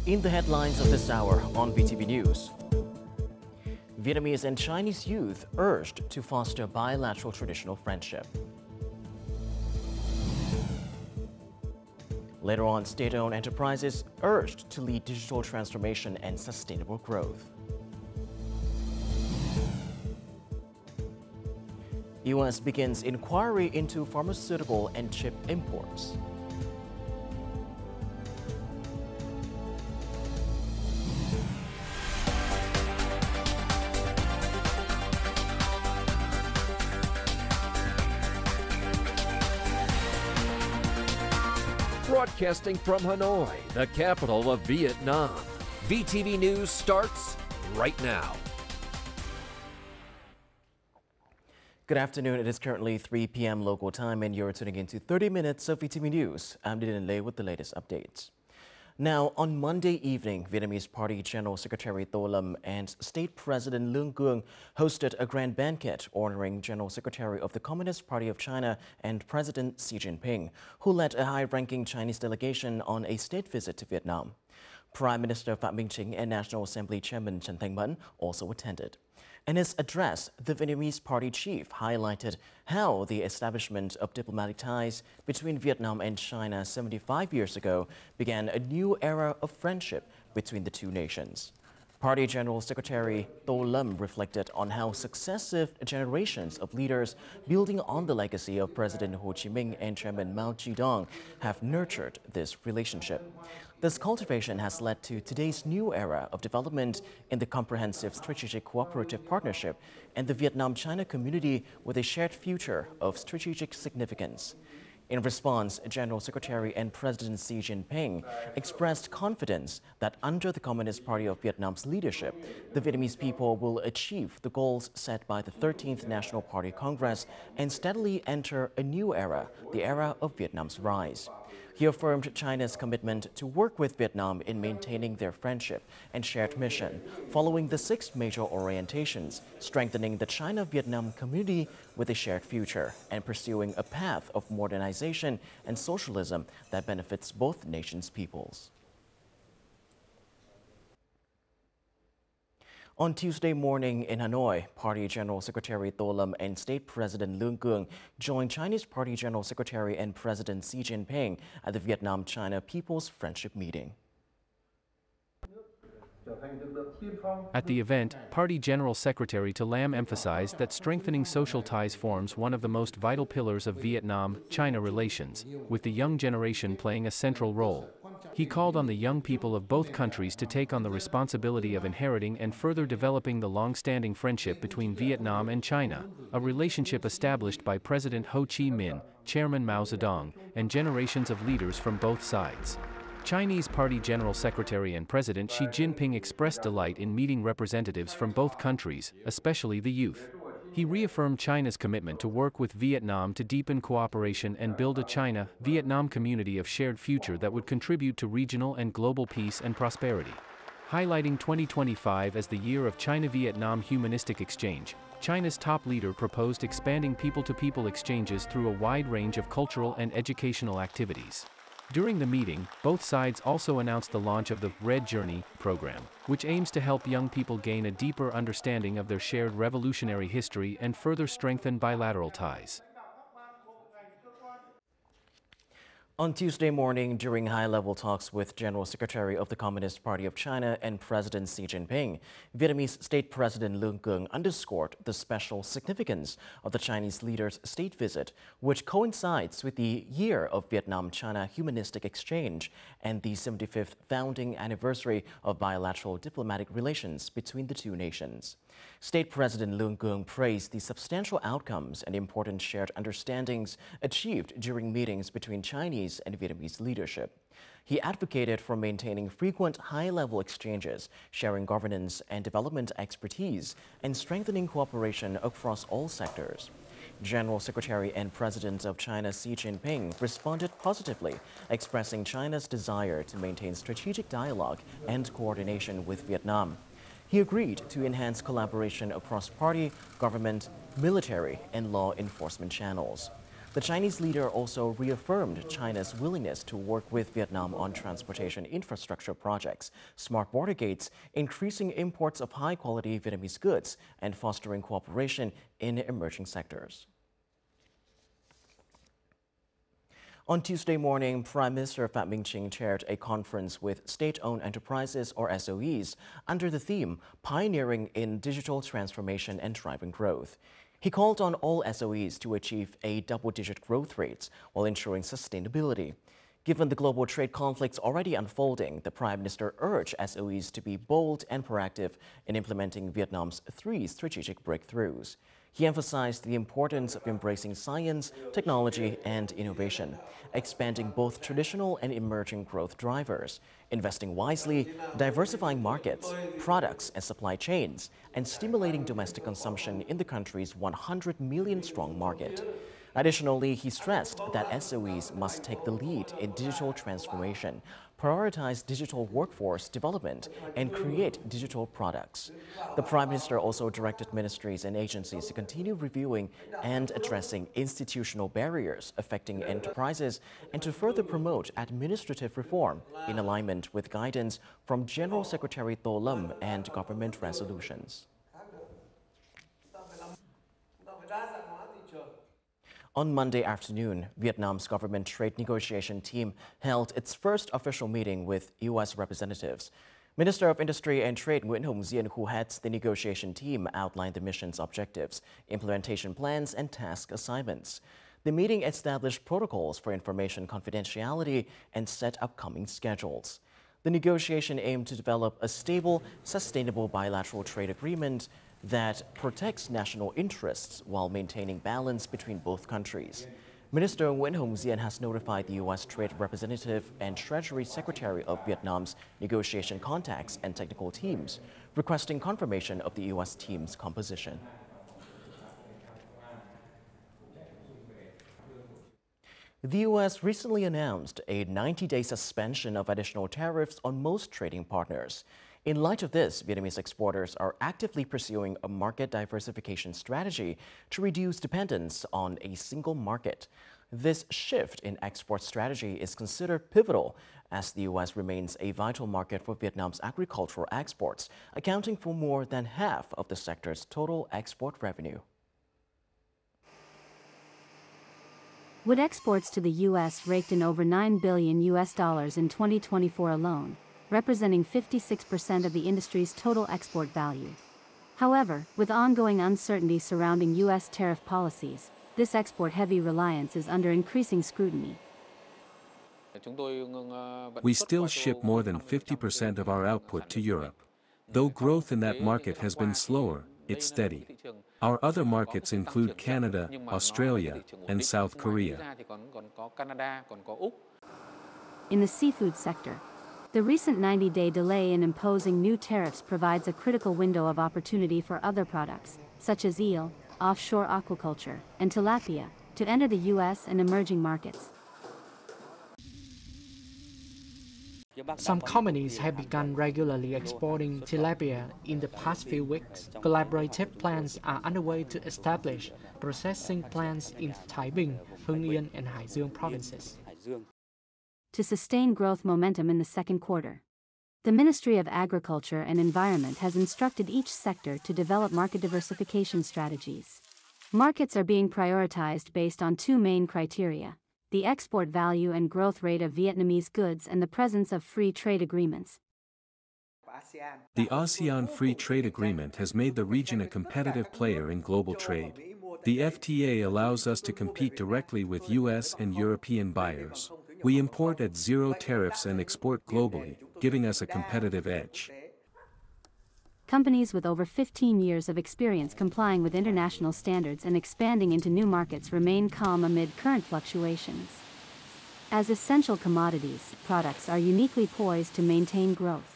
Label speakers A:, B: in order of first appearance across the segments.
A: In the headlines of this hour on VTV News, Vietnamese and Chinese youth urged to foster bilateral traditional friendship. Later on, state-owned enterprises urged to lead digital transformation and sustainable growth. U.S. begins inquiry into pharmaceutical and chip imports.
B: Broadcasting from Hanoi, the capital of Vietnam. VTV News starts right now.
A: Good afternoon. It is currently 3 p.m. local time and you're tuning into 30 minutes of VTV News. I'm Dylan Lê with the latest updates. Now, on Monday evening, Vietnamese Party General Secretary Tô Lâm and State President Lương Cương hosted a grand banquet honoring General Secretary of the Communist Party of China and President Xi Jinping, who led a high-ranking Chinese delegation on a state visit to Vietnam. Prime Minister Phạm Minh Chính and National Assembly Chairman Trần Thanh Mẫn also attended. In his address, the Vietnamese party chief highlighted how the establishment of diplomatic ties between Vietnam and China 75 years ago began a new era of friendship between the two nations. Party General Secretary Tô Lâm reflected on how successive generations of leaders building on the legacy of President Ho Chi Minh and Chairman Mao Zedong have nurtured this relationship. This cultivation has led to today's new era of development in the comprehensive strategic cooperative partnership and the Vietnam-China community with a shared future of strategic significance. In response, General Secretary and President Xi Jinping expressed confidence that under the Communist Party of Vietnam's leadership, the Vietnamese people will achieve the goals set by the 13th National Party Congress and steadily enter a new era, the era of Vietnam's rise. He affirmed China's commitment to work with Vietnam in maintaining their friendship and shared mission, following the 6 major orientations, strengthening the China-Vietnam community with a shared future, and pursuing a path of modernization and socialism that benefits both nations' peoples. On Tuesday morning in Hanoi, Party General Secretary Tô Lâm and State President Lương Cương joined Chinese Party General Secretary and President Xi Jinping at the Vietnam-China People's Friendship Meeting.
C: At the event, Party General Secretary Tô Lâm emphasized that strengthening social ties forms one of the most vital pillars of Vietnam-China relations, with the young generation playing a central role. He called on the young people of both countries to take on the responsibility of inheriting and further developing the long-standing friendship between Vietnam and China, a relationship established by President Ho Chi Minh, Chairman Mao Zedong, and generations of leaders from both sides. Chinese Party General Secretary and President Xi Jinping expressed delight in meeting representatives from both countries, especially the youth. He reaffirmed China's commitment to work with Vietnam to deepen cooperation and build a China-Vietnam community of shared future that would contribute to regional and global peace and prosperity. Highlighting 2025 as the year of China-Vietnam humanistic exchange, China's top leader proposed expanding people-to-people exchanges through a wide range of cultural and educational activities. During the meeting, both sides also announced the launch of the Red Journey program, which aims to help young people gain a deeper understanding of their shared revolutionary history and further strengthen bilateral ties.
A: On Tuesday morning, during high-level talks with General Secretary of the Communist Party of China and President Xi Jinping, Vietnamese State President Lương Cương underscored the special significance of the Chinese leader's state visit, which coincides with the year of Vietnam-China humanistic exchange and the 75th founding anniversary of bilateral diplomatic relations between the two nations. State President Lương Cương praised the substantial outcomes and important shared understandings achieved during meetings between Chinese and Vietnamese leadership. He advocated for maintaining frequent high-level exchanges, sharing governance and development expertise, and strengthening cooperation across all sectors. General Secretary and President of China Xi Jinping responded positively, expressing China's desire to maintain strategic dialogue and coordination with Vietnam. He agreed to enhance collaboration across party, government, military, and law enforcement channels. The Chinese leader also reaffirmed China's willingness to work with Vietnam on transportation infrastructure projects, smart border gates, increasing imports of high-quality Vietnamese goods, and fostering cooperation in emerging sectors. On Tuesday morning, Prime Minister Pham Minh Chinh chaired a conference with state-owned enterprises, or SOEs, under the theme Pioneering in Digital Transformation and Driving Growth. He called on all SOEs to achieve a double-digit growth rate while ensuring sustainability. Given the global trade conflicts already unfolding, the Prime Minister urged SOEs to be bold and proactive in implementing Vietnam's 3 strategic breakthroughs. He emphasized the importance of embracing science, technology, and innovation, expanding both traditional and emerging growth drivers, investing wisely, diversifying markets, products, and supply chains, and stimulating domestic consumption in the country's 100 million-strong market. Additionally, he stressed that SOEs must take the lead in digital transformation, prioritize digital workforce development, and create digital products. The Prime Minister also directed ministries and agencies to continue reviewing and addressing institutional barriers affecting enterprises and to further promote administrative reform in alignment with guidance from General Secretary Tô Lâm and government resolutions. On Monday afternoon, Vietnam's government trade negotiation team held its first official meeting with U.S. representatives. Minister of Industry and Trade Nguyễn Hồng Diên, who heads the negotiation team, outlined the mission's objectives, implementation plans, and task assignments. The meeting established protocols for information confidentiality and set upcoming schedules. The negotiation aimed to develop a stable, sustainable bilateral trade agreement that protects national interests while maintaining balance between both countries. Minister Nguyễn Hồng Diên has notified the U.S. Trade Representative and Treasury Secretary of Vietnam's negotiation contacts and technical teams, requesting confirmation of the U.S. team's composition. The U.S. recently announced a 90-day suspension of additional tariffs on most trading partners. In light of this, Vietnamese exporters are actively pursuing a market diversification strategy to reduce dependence on a single market. This shift in export strategy is considered pivotal as the U.S. remains a vital market for Vietnam's agricultural exports, accounting for more than half of the sector's total export revenue.
D: Wood exports to the U.S. raked in over $9 billion in 2024 alone, representing 56% of the industry's total export value. However, with ongoing uncertainty surrounding U.S. tariff policies, this export-heavy reliance is under increasing scrutiny.
E: We still ship more than 50% of our output to Europe. Though growth in that market has been slower, it's steady. Our other markets include Canada, Australia, and South Korea.
D: In the seafood sector, the recent 90-day delay in imposing new tariffs provides a critical window of opportunity for other products, such as eel, offshore aquaculture, and tilapia, to enter the U.S. and emerging markets.
F: Some companies have begun regularly exporting tilapia in the past few weeks. Collaborative plans are underway to establish processing plants in Thái Bình, Hưng Yên, and Hải Dương provinces.
D: To sustain growth momentum in the second quarter, the Ministry of Agriculture and Environment has instructed each sector to develop market diversification strategies. Markets are being prioritized based on 2 main criteria: the export value and growth rate of Vietnamese goods and the presence of free trade agreements.
E: The ASEAN Free Trade Agreement has made the region a competitive player in global trade. The FTA allows us to compete directly with U.S. and European buyers. We import at zero tariffs and export globally, giving us a competitive edge.
D: Companies with over 15 years of experience complying with international standards and expanding into new markets remain calm amid current fluctuations. As essential commodities, products are uniquely poised to maintain growth.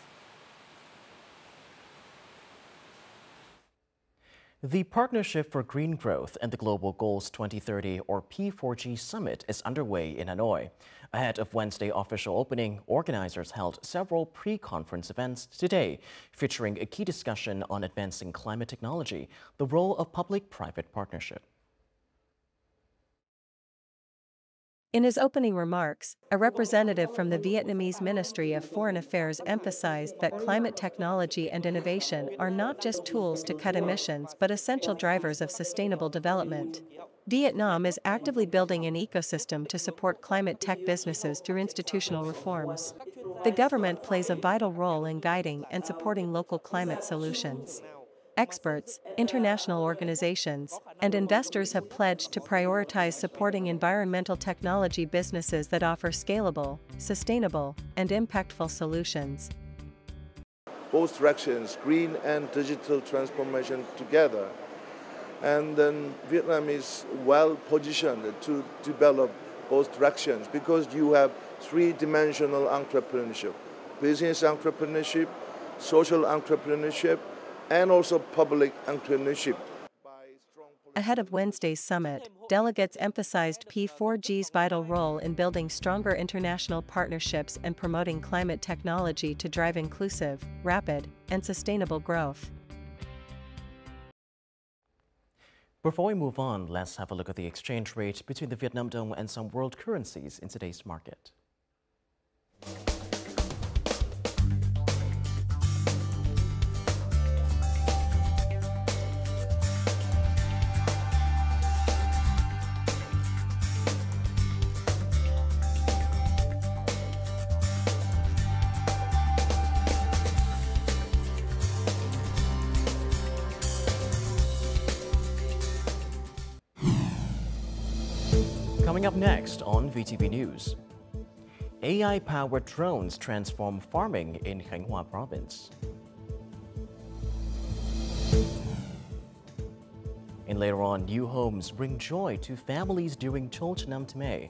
A: The Partnership for Green Growth and the Global Goals 2030, or P4G Summit, is underway in Hanoi. Ahead of Wednesday's official opening, organizers held several pre-conference events today, featuring a key discussion on advancing climate technology, the role of public-private partnership.
G: In his opening remarks, a representative from the Vietnamese Ministry of Foreign Affairs emphasized that climate technology and innovation are not just tools to cut emissions but essential drivers of sustainable development. Vietnam is actively building an ecosystem to support climate tech businesses through institutional reforms. The government plays a vital role in guiding and supporting local climate solutions. Experts, international organizations, and investors have pledged to prioritize supporting environmental technology businesses that offer scalable, sustainable, and impactful solutions.
H: Both directions, green and digital transformation together. And then Vietnam is well positioned to develop both directions because you have three-dimensional entrepreneurship: business entrepreneurship, social entrepreneurship, and also public entrepreneurship.
G: Ahead of Wednesday's summit, delegates emphasized P4G's vital role in building stronger international partnerships and promoting climate technology to drive inclusive, rapid, and sustainable growth.
A: Before we move on, let's have a look at the exchange rate between the Vietnam dong and some world currencies in today's market. Coming up next on VTV News, AI-powered drones transform farming in Khánh Hòa province. And later on, new homes bring joy to families during VIETNAMESE.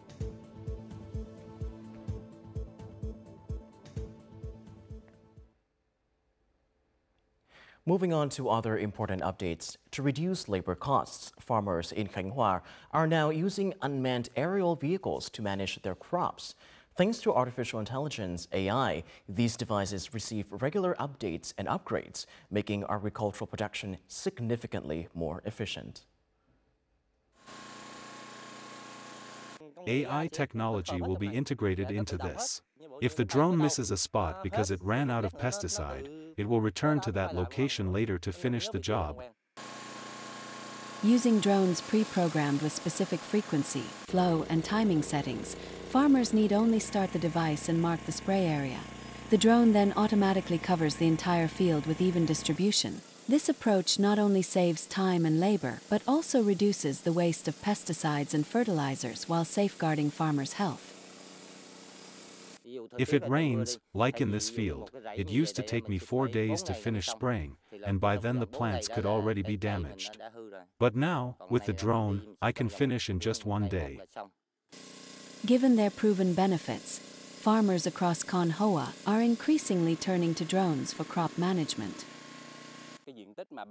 A: Moving on to other important updates. To reduce labor costs, farmers in Khánh Hòa are now using unmanned aerial vehicles to manage their crops. Thanks to artificial intelligence, AI, these devices receive regular updates and upgrades, making agricultural production significantly more efficient.
E: AI technology will be integrated into this. If the drone misses a spot because it ran out of pesticide, it will return to that location later to finish the job.
D: Using drones pre-programmed with specific frequency, flow, and timing settings, farmers need only start the device and mark the spray area. The drone then automatically covers the entire field with even distribution. This approach not only saves time and labor, but also reduces the waste of pesticides and fertilizers while safeguarding farmers' health.
E: If it rains, like in this field, it used to take me 4 days to finish spraying, and by then the plants could already be damaged. But now, with the drone, I can finish in just 1 day.
D: Given their proven benefits, farmers across Khánh Hòa are increasingly turning to drones for crop management.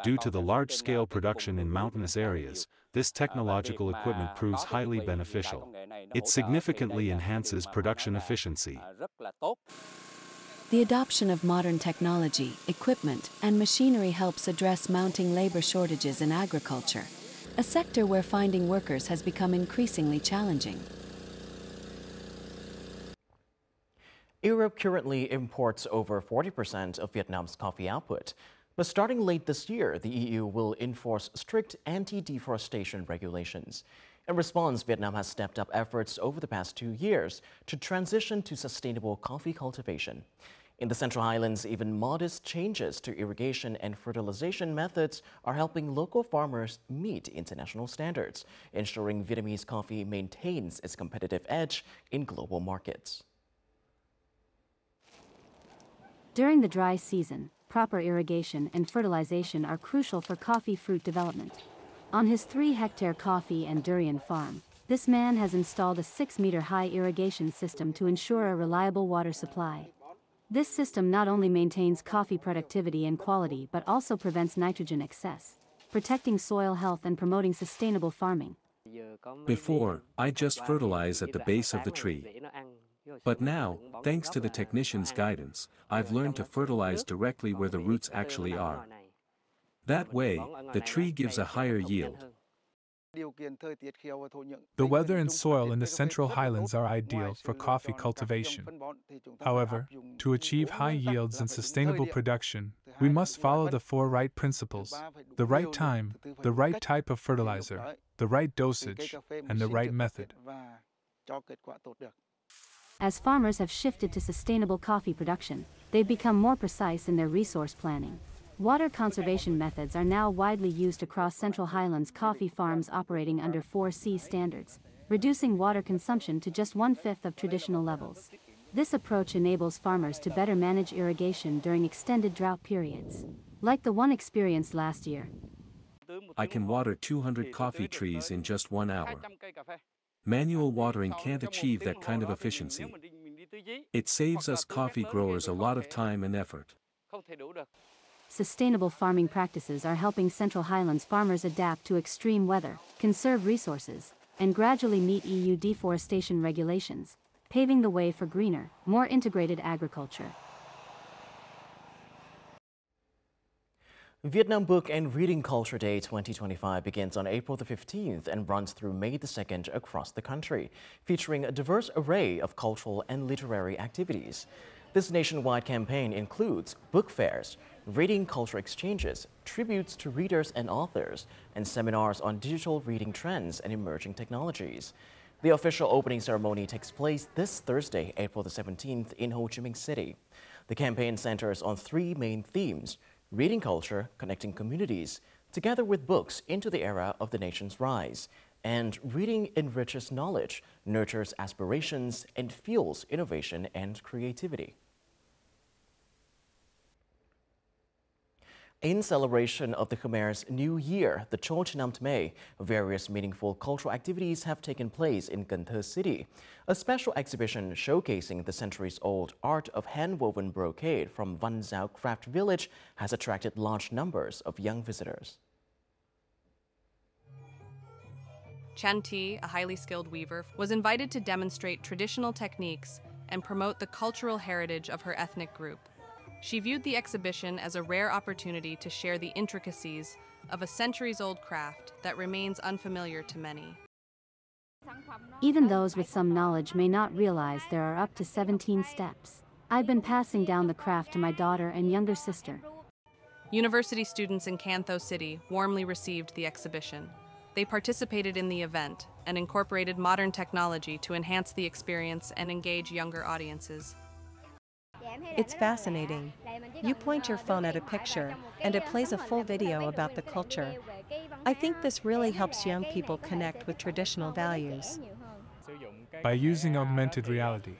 E: Due to the large-scale production in mountainous areas, this technological equipment proves highly beneficial. It significantly enhances production efficiency.
D: The adoption of modern technology, equipment, and machinery helps address mounting labor shortages in agriculture, a sector where finding workers has become increasingly challenging.
A: Europe currently imports over 40% of Vietnam's coffee output. But starting late this year, the EU will enforce strict anti-deforestation regulations. In response, Vietnam has stepped up efforts over the past 2 years to transition to sustainable coffee cultivation. In the Central Highlands, even modest changes to irrigation and fertilization methods are helping local farmers meet international standards, ensuring Vietnamese coffee maintains its competitive edge in global markets.
D: During the dry season, proper irrigation and fertilization are crucial for coffee fruit development. On his 3-hectare coffee and durian farm, this man has installed a 6-meter-high irrigation system to ensure a reliable water supply. This system not only maintains coffee productivity and quality but also prevents nitrogen excess, protecting soil health and promoting sustainable farming.
E: Before, I just fertilize at the base of the tree. But now, thanks to the technician's guidance, I've learned to fertilize directly where the roots actually are. That way, the tree gives a higher yield.
I: The weather and soil in the Central Highlands are ideal for coffee cultivation. However, to achieve high yields and sustainable production, we must follow the 4 right principles: the right time, the right type of fertilizer, the right dosage, and the right method.
D: As farmers have shifted to sustainable coffee production, they've become more precise in their resource planning. Water conservation methods are now widely used across Central Highlands coffee farms operating under 4C standards, reducing water consumption to just 1/5 of traditional levels. This approach enables farmers to better manage irrigation during extended drought periods, like the one experienced last year.
E: I can water 200 coffee trees in just 1 hour. Manual watering can't achieve that kind of efficiency. It saves us coffee growers a lot of time and effort.
D: Sustainable farming practices are helping Central Highlands farmers adapt to extreme weather, conserve resources, and gradually meet EU deforestation regulations, paving the way for greener, more integrated agriculture.
A: Vietnam Book and Reading Culture Day 2025 begins on April the 15th and runs through May the 2nd across the country, featuring a diverse array of cultural and literary activities. This nationwide campaign includes book fairs, reading culture exchanges, tributes to readers and authors, and seminars on digital reading trends and emerging technologies. The official opening ceremony takes place this Thursday, April the 17th in Ho Chi Minh City. The campaign centers on 3 main themes: reading culture, connecting communities, together with books into the era of the nation's rise, and reading enriches knowledge, nurtures aspirations, and fuels innovation and creativity. In celebration of the Khmer's New Year, the VTVgo, various meaningful cultural activities have taken place in Cần Thơ City. A special exhibition showcasing the centuries-old art of hand-woven brocade from Van Giao Craft Village has attracted large numbers of young visitors.
J: Chan Thi, a highly skilled weaver, was invited to demonstrate traditional techniques and promote the cultural heritage of her ethnic group. She viewed the exhibition as a rare opportunity to share the intricacies of a centuries-old craft that remains unfamiliar to many.
D: Even those with some knowledge may not realize there are up to 17 steps. I've been passing down the craft to my daughter and younger sister.
J: University students in Can Tho City warmly received the exhibition. They participated in the event and incorporated modern technology to enhance the experience and engage younger audiences.
G: It's fascinating. You point your phone at a picture, and it plays a full video about the culture. I think this really helps young people connect with traditional values.
I: By using augmented reality,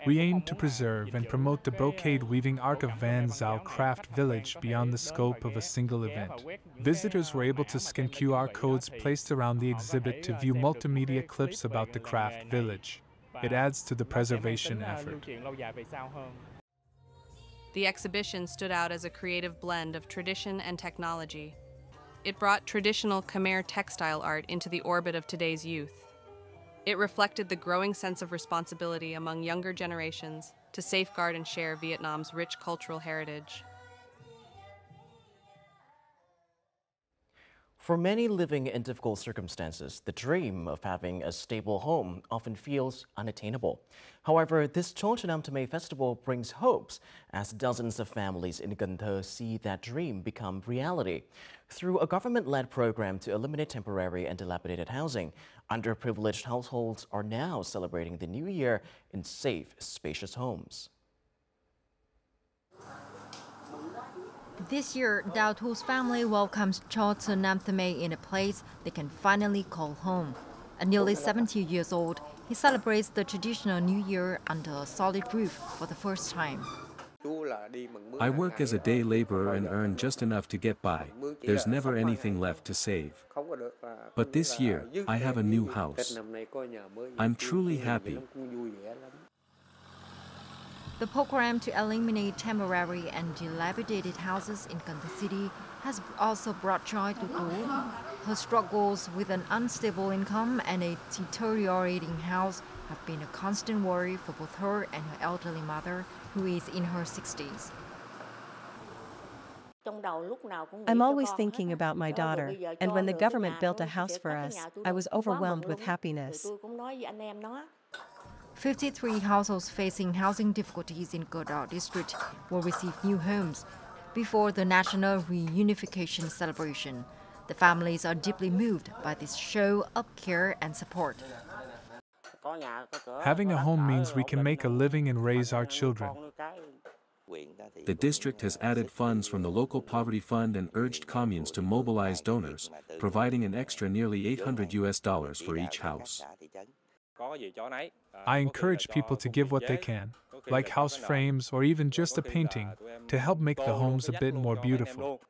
I: we aim to preserve and promote the brocade weaving art of Van Giao Craft Village beyond the scope of a single event. Visitors were able to scan QR codes placed around the exhibit to view multimedia clips about the craft village. It adds to the preservation effort.
J: The exhibition stood out as a creative blend of tradition and technology. It brought traditional Khmer textile art into the orbit of today's youth. It reflected the growing sense of responsibility among younger generations to safeguard and share Vietnam's rich cultural heritage.
A: For many living in difficult circumstances, the dream of having a stable home often feels unattainable. However, this Chonchonamtame festival brings hopes as dozens of families in Cần Thơ see that dream become reality. Through a government-led program to eliminate temporary and dilapidated housing, underprivileged households are now celebrating the new year in safe, spacious homes.
K: This year, Dao Thu's family welcomes Chonchonamtame in a place they can finally call home. At nearly 70 years old, he celebrates the traditional New Year under a solid roof for the first time.
E: I work as a day laborer and earn just enough to get by. There's never anything left to save. But this year, I have a new house. I'm truly happy.
K: The program to eliminate temporary and dilapidated houses in Cần Thơ City has also brought joy to Thu. Her struggles with an unstable income and a deteriorating house have been a constant worry for both her and her elderly mother, who is in her 60s.
G: I'm always thinking about my daughter, and when the government built a house for us, I was overwhelmed with happiness.
K: 53 households facing housing difficulties in Godao district will receive new homes before the national reunification celebration. The families are deeply moved by this show of care and support.
I: Having a home means we can make a living and raise our children.
E: The district has added funds from the local poverty fund and urged communes to mobilize donors, providing an extra nearly $800 for each house.
I: I encourage people to give what they can, like house frames or even just a painting, to help make the homes a bit more beautiful.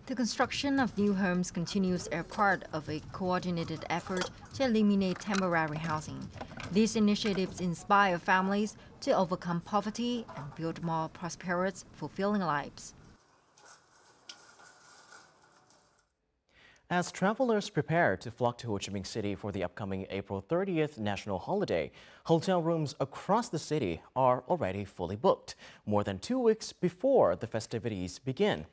K: The construction of new homes continues as part of a coordinated effort to eliminate temporary housing. These initiatives inspire families to overcome poverty and build more prosperous, fulfilling lives.
A: As travelers prepare to flock to Ho Chi Minh City for the upcoming April 30th national holiday, hotel rooms across the city are already fully booked, more than 2 weeks before the festivities begin.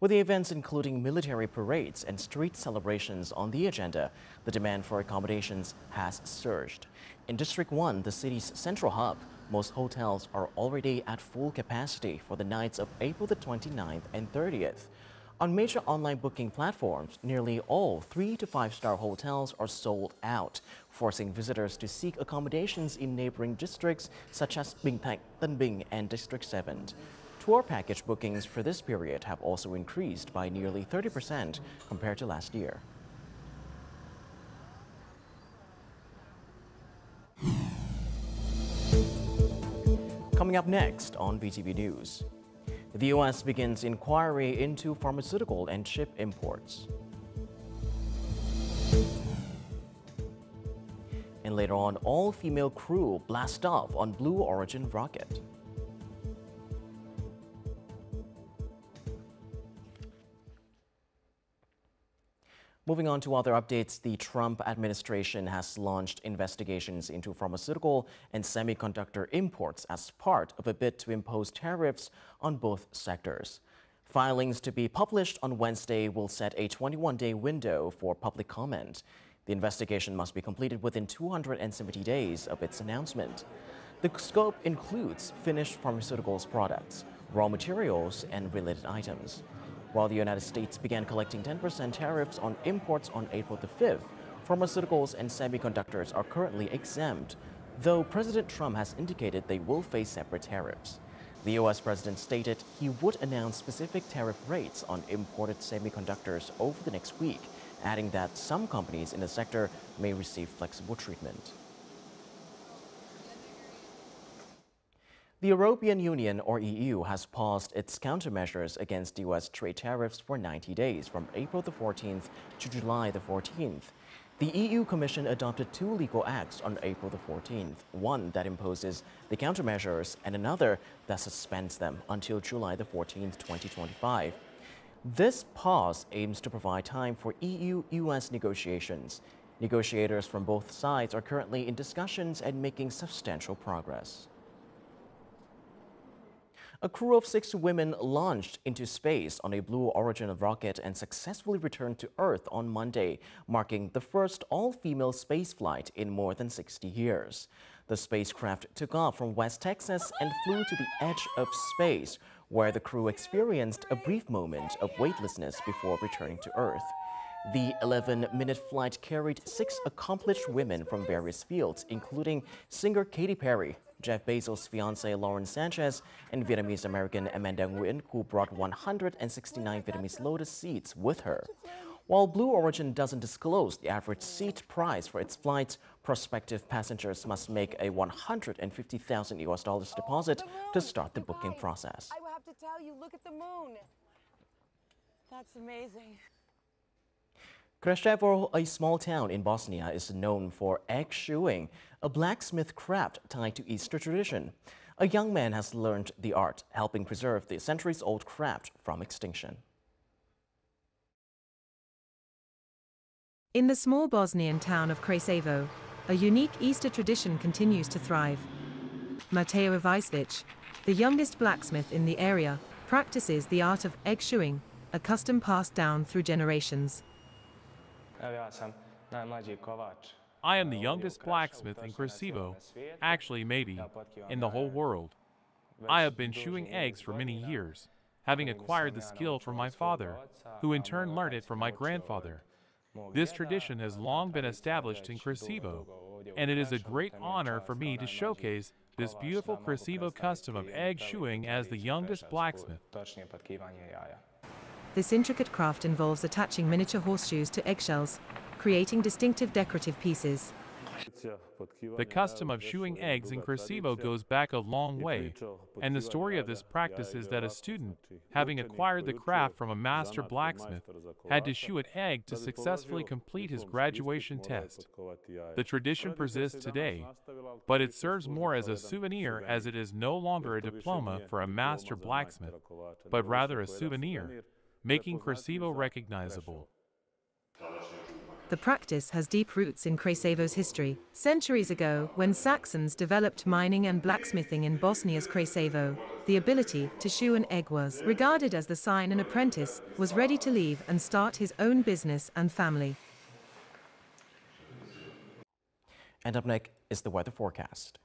A: With the events including military parades and street celebrations on the agenda, the demand for accommodations has surged. In District 1, the city's central hub, most hotels are already at full capacity for the nights of April the 29th and 30th. On major online booking platforms, nearly all 3- to 5-star hotels are sold out, forcing visitors to seek accommodations in neighboring districts such as Binh Thạch, Tân Bình, and District 7. Tour package bookings for this period have also increased by nearly 30% compared to last year. Coming up next on VTV News. The U.S. begins inquiry into pharmaceutical and chip imports. And later on, all-female crew blast off on Blue Origin rocket. Moving on to other updates, the Trump administration has launched investigations into pharmaceutical and semiconductor imports as part of a bid to impose tariffs on both sectors. Filings to be published on Wednesday will set a 21-day window for public comment. The investigation must be completed within 270 days of its announcement. The scope includes finished pharmaceuticals products, raw materials, and related items. While the United States began collecting 10% tariffs on imports on April the 5th, pharmaceuticals and semiconductors are currently exempt, though President Trump has indicated they will face separate tariffs. The U.S. president stated he would announce specific tariff rates on imported semiconductors over the next week, adding that some companies in the sector may receive flexible treatment. The European Union, or EU, has paused its countermeasures against U.S. trade tariffs for 90 days, from April the 14th to July the 14th. The EU Commission adopted 2 legal acts on April the 14th, one that imposes the countermeasures and another that suspends them until July the 14th, 2025. This pause aims to provide time for EU-US negotiations. Negotiators from both sides are currently in discussions and making substantial progress. A crew of 6 women launched into space on a Blue Origin rocket and successfully returned to Earth on Monday, marking the first all-female spaceflight in more than 60 years. The spacecraft took off from West Texas and flew to the edge of space, where the crew experienced a brief moment of weightlessness before returning to Earth. The 11-minute flight carried 6 accomplished women from various fields, including singer Katy Perry, Jeff Bezos' fiancée Lauren Sanchez, and Vietnamese-American Amanda Nguyen, who brought 169 Vietnamese Lotus seats with her. While Blue Origin doesn't disclose the average seat price for its flights, prospective passengers must make a $150,000 deposit to start the booking process.
L: I have to tell you, look at the moon. That's amazing.
A: Krashevo, a small town in Bosnia, is known for egg shoeing, a blacksmith craft tied to Easter tradition. A young man has learned the art, helping preserve the centuries-old craft from extinction.
M: In the small Bosnian town of Krashevo, a unique Easter tradition continues to thrive. Mateo Ivajslić, the youngest blacksmith in the area, practices the art of egg shoeing, a custom passed down through generations.
N: I am the youngest blacksmith in Krasivo, actually maybe, in the whole world. I have been shoeing eggs for many years, having acquired the skill from my father, who in turn learned it from my grandfather. This tradition has long been established in Krasivo, and it is a great honor for me to showcase this beautiful Krasivo custom of egg shoeing as the youngest blacksmith.
M: This intricate craft involves attaching miniature horseshoes to eggshells, creating distinctive decorative pieces.
N: The custom of shoeing eggs in Krasivo goes back a long way, and the story of this practice is that a student, having acquired the craft from a master blacksmith, had to shoe an egg to successfully complete his graduation test. The tradition persists today, but it serves more as a souvenir as it is no longer a diploma for a master blacksmith, but rather a souvenir, making Krasivo recognizable.
M: The practice has deep roots in Krasevo's history. Centuries ago, when Saxons developed mining and blacksmithing in Bosnia's Krasevo, the ability to shoe an egg was regarded as the sign an apprentice was ready to leave and start his own business and family.
A: And up next is the weather forecast.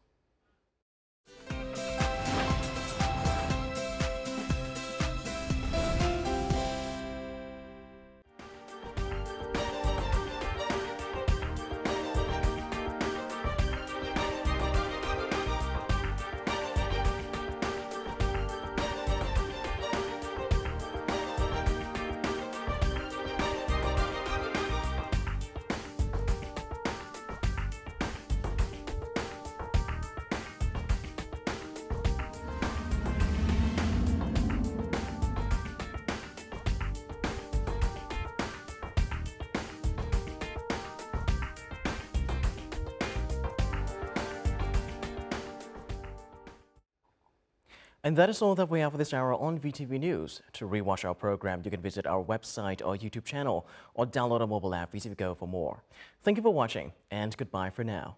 A: And that is all that we have for this hour on VTV News. To rewatch our program, you can visit our website or YouTube channel or download our mobile app VTVgo for more. Thank you for watching, and goodbye for now.